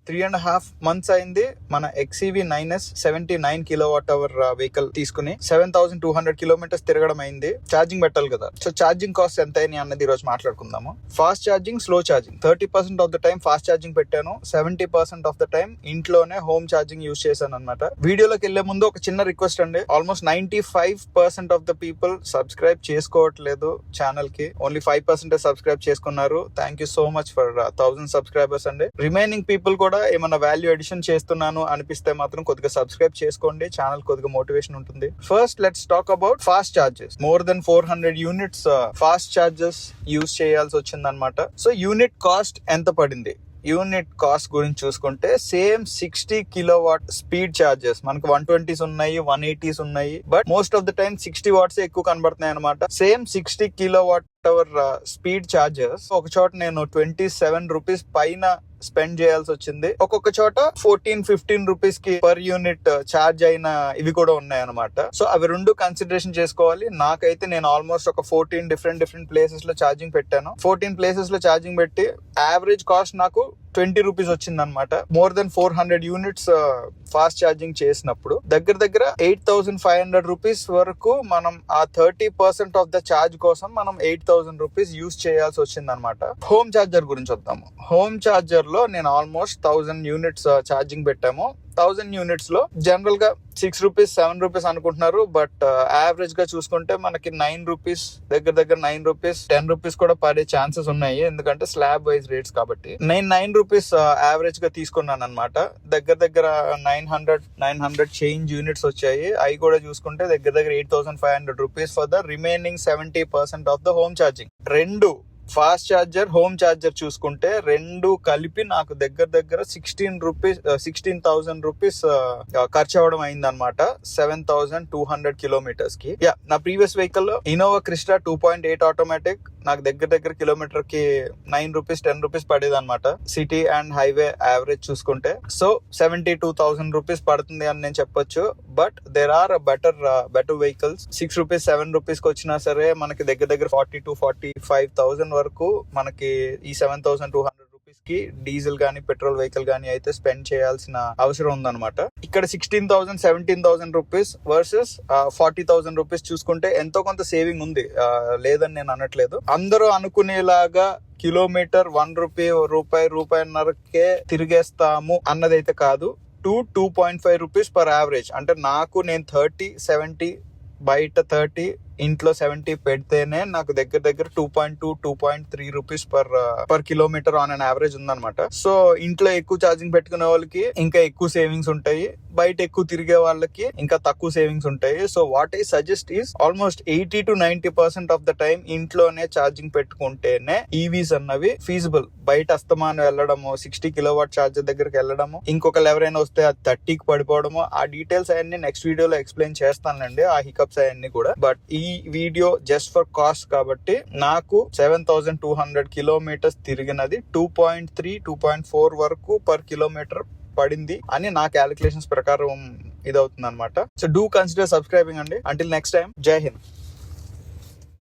3.5 months అయింది మన XEV 9S 79 kWh vehicle తీసుకుని 7200 kilometers తిరగడం అయింది. ఛార్జింగ్ పెట్టాలి కదా, సో ఛార్జింగ్ కాస్ట్ ఎంత అయింది అన్నది ఈ రోజు మాట్లాడుకుందాము. Fast charging, slow charging 30% of the time fast charging పెట్టాను, 70% ఆఫ్ ద టైం ఇంట్లోనే హోమ్ ఛార్జింగ్ యూజ్ చేశాను అనమాట. వీడియోలోకి వెళ్లే ముందు ఒక చిన్న రిక్వెస్ట్ అండి, almost 95% of the people subscribe చేసుకోవట్లేదు ఛానల్ కి, ఓన్లీ 5% సబ్స్క్రైబ్ చేసుకున్నారు. Thank you so much for 1000 subscribers అండి. రిమైనింగ్ పీపుల్ కూడా ఏమన్నా వాల్యూ ఎడిషన్ చేస్తున్నాను అనిపిస్తే మాత్రం కొద్దిగా సబ్స్క్రైబ్ చేసుకోండి, ఛానల్ కొద్దిగా మోటివేషన్ ఉంటుంది. First let's talk about fast charges. More than 400 units fast charges use చేయాల్సి వచ్చిందనమాట. సో యూనిట్ కాస్ట్ ఎంత పడింది? యూనిట్ కాస్ట్ గురించి చూసుకుంటే సేమ్ 60 కిలోవాట్ స్పీడ్ చార్జెస్ మనకు 120s ఉన్నాయి, 180s ఉన్నాయి, but most of the time 60 watts ఎక్కువ కనబడుతున్నాయి అనమాట. Same 60 kilowatt hour speed charges ఒక చోట నేను 27 రూపీస్ పైన స్పెండ్ చేయాల్సి వచ్చింది. ఒక్కొక్క చోట 14-15 రూపీస్ కి పర్ యూనిట్ ఛార్జ్ అయిన ఇవి కూడా ఉన్నాయి అనమాట. సో అవి రెండు కన్సిడరేషన్ చేసుకోవాలి. నాకైతే నేను ఆల్మోస్ట్ ఒక 14 డిఫరెంట్ ప్లేసెస్ లో ఛార్జింగ్ పెట్టాను. 14 ప్లేసెస్ లో ఛార్జింగ్ పెట్టి యావరేజ్ కాస్ట్ నాకు 20 రూపీస్ వచ్చింది అనమాట. More than 400 units fast charging చేసినప్పుడు దగ్గర 8500 రూపీస్ వరకు మనం ఆ 30% ఆఫ్ ద ఛార్జ్ కోసం మనం 8000 రూపీస్ యూజ్ చేయాల్సి వచ్చింది అనమాట. హోమ్ ఛార్జర్ గురించి వద్దాము. హోమ్ ఛార్జర్ లో నేను ఆల్మోస్ట్ 1000 యూనిట్స్ ఛార్జింగ్ పెట్టాము. 1000 యూనిట్స్ లో జనరల్ గా 6 రూపీస్ 7 రూపీస్ అనుకుంటున్నారు, బట్ యావరేజ్ గా చూసుకుంటే మనకి 9 రూపీస్ దగ్గర 9 రూపీస్ 10 రూపీస్ కూడా పడే ఛాన్సెస్ ఉన్నాయి, ఎందుకంటే స్లాబ్ వైజ్ రేట్స్ కాబట్టి. నేను 9 రూపీస్ యావరేజ్ గా తీసుకున్నాను అనమాట. దగ్గర 900 చేంజ్ యూనిట్స్ వచ్చాయి. అవి కూడా చూసుకుంటే దగ్గర 8500 rupees for the remaining 70% of the home charging. రెండు ఫాస్ట్ ఛార్జర్, హోమ్ ఛార్జర్ చూసుకుంటే రెండు కలిపి నాకు దగ్గర 16,000 రూపీస్ ఖర్చు అవ్వడం అయింది అనమాట 7200 కిలోమీటర్స్ కి. నా previous vehicle Innova Crysta 2.8 automatic నాకు దగ్గర కిలోమీటర్ కి 9 రూపీస్ 10 రూపీస్ పడేది అనమాట సిటీ అండ్ హైవే యావరేజ్ చూసుకుంటే. సో 72,000 రూపీస్ పడుతుంది అని నేను చెప్పొచ్చు. But there are better vehicles 6 rupees 7 rupees కి వచ్చినా సరే మనకి దగ్గర 40,000-45,000 వరకు మనకి ఈ 7,200 రూపీస్ కి డీజిల్ గానీ పెట్రోల్ వెహికల్ గానీ అయితే స్పెండ్ చేయాల్సిన అవసరం ఉందన్నమాట. ఇక్కడ 16,000-17,000 రూపీస్ వర్సెస్ 40,000 రూపీస్ చూసుకుంటే ఎంతో కొంత సేవింగ్ ఉంది, లేదని నేను అనట్లేదు. అందరూ అనుకునేలాగా కిలోమీటర్ 1 రూపాయన్నరకే తిరిగేస్తాము అన్నదైతే కాదు. 2.5 రూపీస్ పర్ యావరేజ్. అంటే నేను 30-70 బయట 30 ఇంట్లో 70 పెడితేనే నాకు దగ్గర 2.2-2.3 rupees per kilometre on an average ఉందన్నమాట. సో ఇంట్లో ఎక్కువ ఛార్జింగ్ పెట్టుకునే వాళ్ళకి ఇంకా ఎక్కువ సేవింగ్స్ ఉంటాయి, బయట ఎక్కువ తిరిగే వాళ్ళకి ఇంకా తక్కువ సేవింగ్స్ ఉంటాయి. So what I suggest is almost 80-90% of the time ఇంట్లోనే ఛార్జింగ్ పెట్టుకుంటేనే ఈవీస్ అన్నవి ఫీజిబుల్. బయట అస్తమానం వెళ్ళడము, 60 కిలోవాట్ ఛార్జర్ దగ్గరికి వెళ్ళడము, ఇంకొకరు ఎవరైనా వస్తే అది 30కి పడిపోవడము, ఆ డీటెయిల్స్ అవన్నీ నెక్స్ట్ వీడియోలో ఎక్స్ప్లెయిన్ చేస్తానండి, ఆ హికప్స్ అవన్నీ కూడా. బట్ ఈ వీడియో జస్ట్ ఫర్ కాస్ట్ కాబట్టి నాకు 7200 కిలోమీటర్స్ తిరిగినది 2.3-2.4 వరకు పర్ కిలోమీటర్ పడింది అని నా క్యాలిక్యులేషన్స్ ప్రకారం ఇదవుతుంది అనమాట. సో డూ కన్సిడర్ సబ్స్క్రైబింగ్ అండి. అంటిల్ నెక్స్ట్ టైం, జై హింద్.